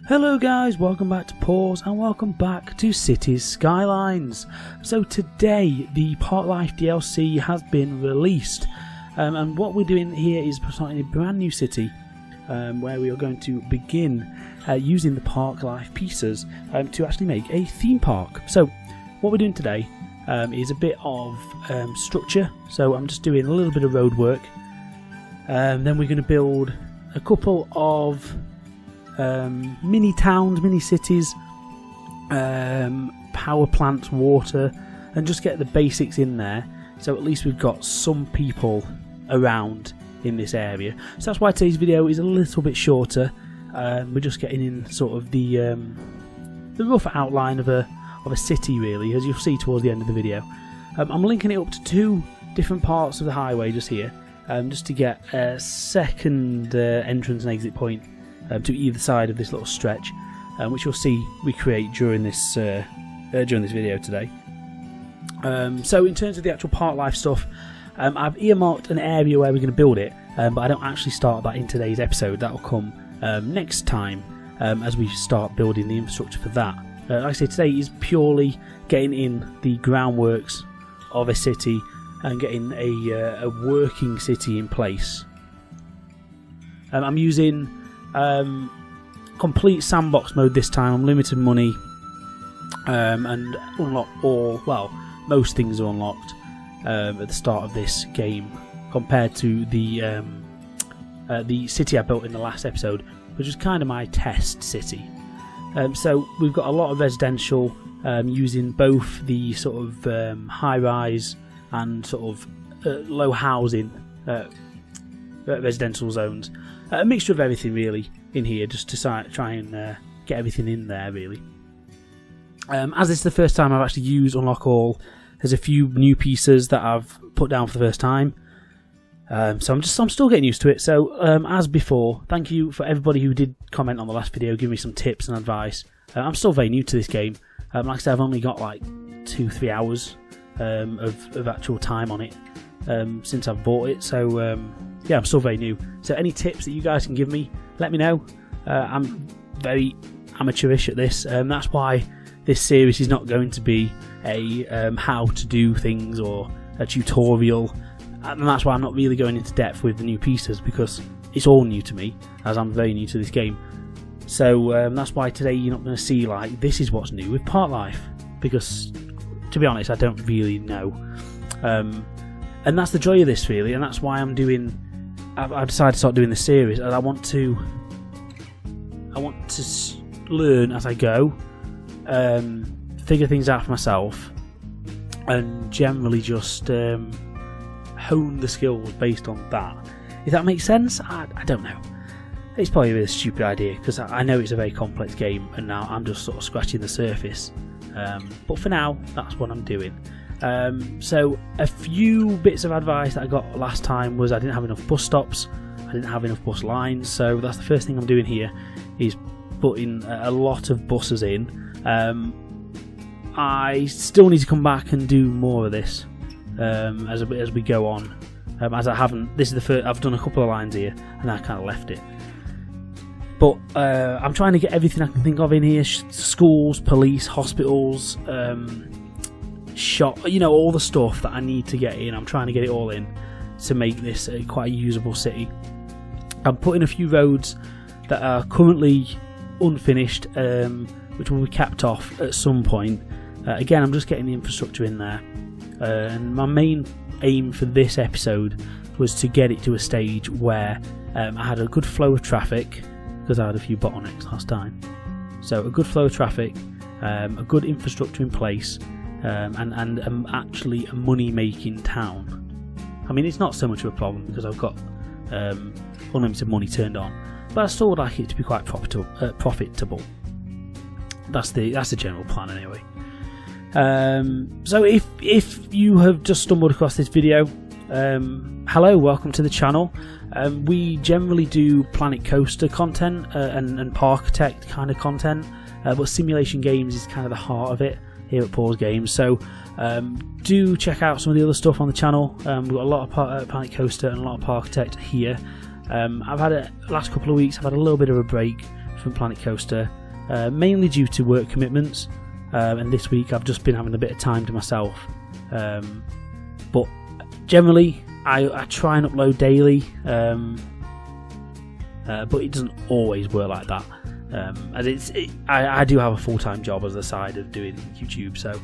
Hello guys, welcome back to Pause and welcome back to Cities Skylines. So today the Parklife DLC has been released and what we're doing here is starting a brand new city where we are going to begin using the Parklife pieces to actually make a theme park. So what we're doing today is a bit of structure, so I'm just doing a little bit of road work, then we're going to build a couple of mini towns, mini cities, power plants, water, and just get the basics in there, so at least we've got some people around in this area. So that's why today's video is a little bit shorter. We're just getting in sort of the rough outline of a city, really, as you'll see towards the end of the video. I'm linking it up to two different parts of the highway just here, just to get a second entrance and exit point to either side of this little stretch, which you'll see we create during this video today. So in terms of the actual Parklife stuff, I've earmarked an area where we're going to build it, but I don't actually start that in today's episode. That will come next time as we start building the infrastructure for that. Like I say, today is purely getting in the groundworks of a city and getting a working city in place. I'm using complete sandbox mode this time. I'm limited money and unlock most things are unlocked at the start of this game compared to the city I built in the last episode, which was kind of my test city. So we've got a lot of residential, using both the sort of high-rise and sort of low housing residential zones. A mixture of everything really in here, just to try and get everything in there really. As this is the first time I've actually used Unlock All, there's a few new pieces that I've put down for the first time. So I'm still getting used to it. So as before, thank you for everybody who did comment on the last video, give me some tips and advice. I'm still very new to this game. Like I said, I've only got like 2-3 hours of actual time on it since I've bought it. So yeah, I'm still very new. So any tips that you guys can give me, let me know. I'm very amateurish at this. That's why this series is not going to be a how to do things or a tutorial. And that's why I'm not really going into depth with the new pieces, because it's all new to me, as I'm very new to this game. So that's why today you're not going to see like, this is what's new with Parklife, because to be honest, I don't really know. And that's the joy of this really, and that's why I've decided to start doing this series, and I want to learn as I go, figure things out for myself, and generally just hone the skills based on that. If that makes sense, I don't know. It's probably a really stupid idea, because I know it's a very complex game, and now I'm just sort of scratching the surface. But for now, that's what I'm doing. So a few bits of advice that I got last time was I didn't have enough bus stops, I didn't have enough bus lines, so that's the first thing I'm doing here, is putting a lot of buses in. I still need to come back and do more of this as we go on, as I haven't. This is the first. I've done a couple of lines here and I kind of left it, but I'm trying to get everything I can think of in here: schools, police, hospitals, shop, all the stuff that I need to get in. I'm trying to get it all in to make this quite a usable city. I'm putting a few roads that are currently unfinished, which will be capped off at some point. Again, I'm just getting the infrastructure in there, and my main aim for this episode was to get it to a stage where I had a good flow of traffic, because I had a few bottlenecks last time. So a good flow of traffic, a good infrastructure in place, and actually a money-making town. I mean, it's not so much of a problem because I've got unlimited money turned on, but I still would like it to be quite profitable. That's the general plan anyway. So if you have just stumbled across this video, hello, welcome to the channel. We generally do Planet Coaster content and Parkitect kind of content, but simulation games is kind of the heart of it here at Pause Games. So do check out some of the other stuff on the channel. We've got a lot of Planet Coaster and a lot of Parkitect here. I've had last couple of weeks I've had a little bit of a break from Planet Coaster, mainly due to work commitments, and this week I've just been having a bit of time to myself. But generally, I try and upload daily, but it doesn't always work like that. As I do have a full-time job as the side of doing YouTube, so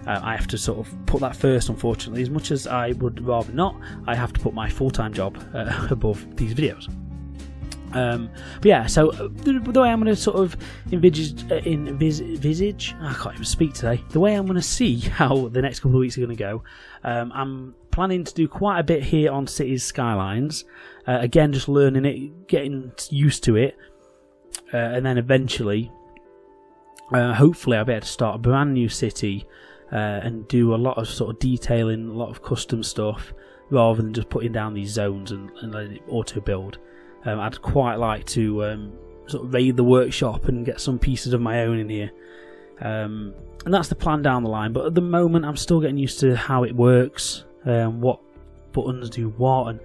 I have to sort of put that first, unfortunately. As much as I would rather not, I have to put my full-time job above these videos. But yeah, so the way I'm going to sort of envisage, I can't even speak today, the way I'm going to see how the next couple of weeks are going to go, I'm planning to do quite a bit here on Cities Skylines, again just learning it, getting used to it, and then eventually, hopefully I'll be able to start a brand new city and do a lot of sort of detailing, a lot of custom stuff, rather than just putting down these zones and letting it auto build. I'd quite like to sort of raid the workshop and get some pieces of my own in here. And that's the plan down the line, but at the moment I'm still getting used to how it works, what buttons do what, and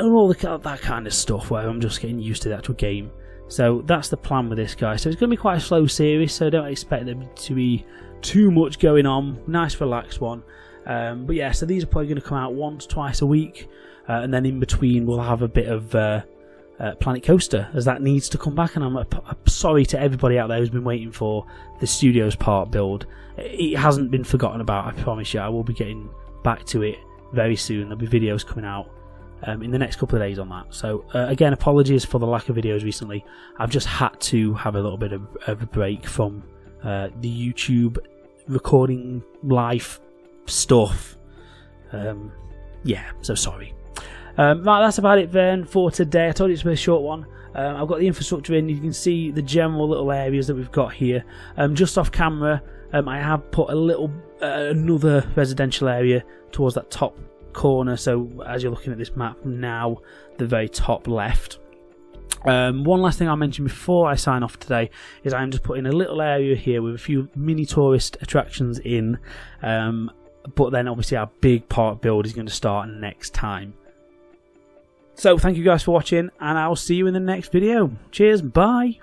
all that kind of stuff, where I'm just getting used to the actual game. So that's the plan with this, guy. So it's going to be quite a slow series, so don't expect there to be too much going on. Nice relaxed one. But yeah, so these are probably going to come out once, twice a week, and then in between we'll have a bit of Planet Coaster, as that needs to come back. And I'm sorry to everybody out there who's been waiting for the Studios Park build. It hasn't been forgotten about, I promise you. I will be getting back to it very soon. There'll be videos coming out in the next couple of days on that. So again, apologies for the lack of videos recently. I've just had to have a little bit of a break from the YouTube recording live stuff. Yeah, so sorry. Right, that's about it then for today. I told you it's a very short one. I've got the infrastructure in. You can see the general little areas that we've got here. Just off camera, I have put a little another residential area towards that top corner. So as you're looking at this map now, the very top left. One last thing I'll mention before I sign off today is I'm just putting a little area here with a few mini tourist attractions in. But then obviously our big park build is going to start next time. So thank you guys for watching, and I'll see you in the next video. Cheers, bye.